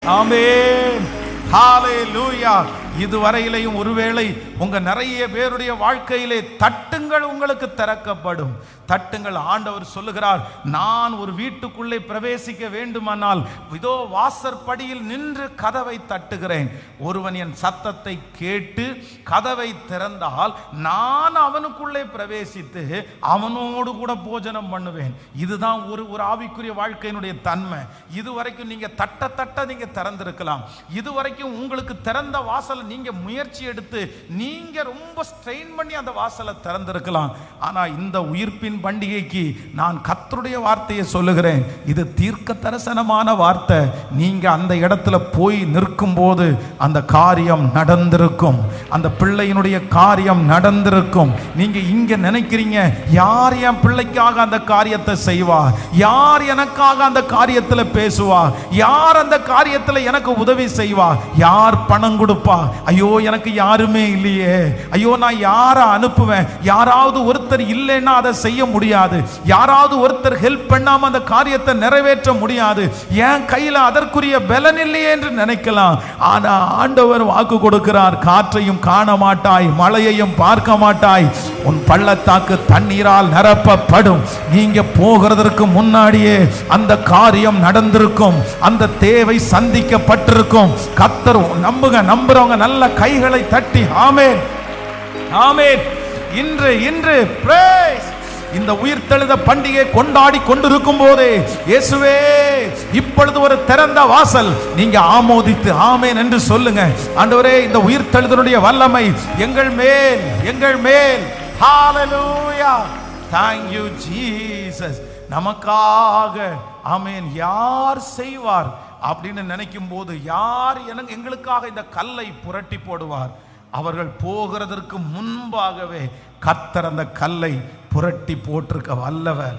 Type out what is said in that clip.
ஆமென். ஹalleluya. இதுவரையிலையும் ஒருவேளை உங்க நிறைய பேருடைய வாழ்க்கையிலே தட்டுங்கள் உங்களுக்கு திறக்கப்படும். தட்டுங்கள். ஆண்டவர் சொல்லுகிறார், நான் ஒரு வீட்டுக்குள்ளே பிரவேசிக்க வேண்டுமானால் இதோ வாசற்படியில் நின்று கதவை தட்டுகிறேன். ஒருவன் என் சத்தத்தை கேட்டு கதவை திறந்தால் நான் அவனுக்குள்ளே பிரவேசித்து அவனோடு கூட போஜனம் பண்ணுவேன். இதுதான் ஒரு ஆவிக்குரிய வாழ்க்கையினுடைய தன்மை. இதுவரைக்கும் நீங்க தட்ட நீங்க திறந்திருக்கலாம். இதுவரைக்கும் உங்களுக்கு திறந்த வாசல் நீங்க முயற்சி எடுத்து நீங்க ரொம்ப ஸ்ட்ரெயின் பண்ணி அந்த வாசலை திறந்திருக்கலாம். ஆனா இந்த உயிர்ப்பின் பண்டிகைக்கு நான் கர்த்தருடைய வார்த்தையை சொல்லுகிறேன். இது தீர்க்க தரிசனமான வார்த்தை. நீங்க அந்த இடத்துல போய் நிற்கும் போது அந்த காரியம் நடந்திருக்கும். அந்த பிள்ளையினுடைய காரியம் நடந்திருக்கும். நீங்க இங்க நினைக்கிறீங்க, யார் என் பிள்ளைக்காக அந்த காரியத்தை செய்வா, யார் எனக்காக அந்த காரியத்துல பேசுவா, யார் அந்த காரியத்துல எனக்கு உதவி செய்வா, யார் பணம் கொடுப்பா, ஐயோ எனக்கு யாருமே இல்லையே, ஐயோ நான் யாரை அனுப்புவேன், யாராவது ஒருத்தர் இல்லைன்னா அதை செய்ய முடியாது, யாராவது ஒருத்தர் ஹெல்ப் பண்ணாம அந்த காரியத்தை நிறைவேற்ற முடியாது, என் கையில அதற்குரிய பலன் இல்லையே என்று நினைக்கலாம். ஆனா ஆண்டவர் வாக்கு கொடுக்கிறார், காற்றையும் காண மாட்டாய், மழையையும் பார்க்க மாட்டாய், உன் பள்ளத்தாக்கு தண்ணீரால் நிரப்பப்படும். நீங்க போகிறதற்கு முன்னாடியே அந்த காரியம் நடந்திருக்கும். அந்த தேவை சந்திக்கப்பட்டிருக்கும். கர்த்தர் நம்புறவங்க நல்ல கைகளை தட்டி ஆமென் ஆமென். இன்று praise. இந்த உயிர்த்தெழுத பண்டிகை கொண்டாடி கொண்டிருக்கும் போதே இயேசுவே இப்பொழுது ஒரு திறந்த வாசல், நீங்க ஆமோதித்து ஆமென் என்று சொல்லுங்க. ஆண்டவரே, இந்த உயிர்த்தெழுதலுடைய வல்லமை எங்கள் மேல் ஹalleluya. thank you jesus. நமக்காக ஆமென் யார் செய்வார் அப்படின்னு நினைக்கும் போது, யார் எங்களுக்காக இந்த கல்லை புரட்டி போடுவார்? அவர்கள் போகிறதற்கு முன்பாகவே கர்த்தர் அந்த கல்லை புரட்டி போட்டிருக்க வல்லவர்.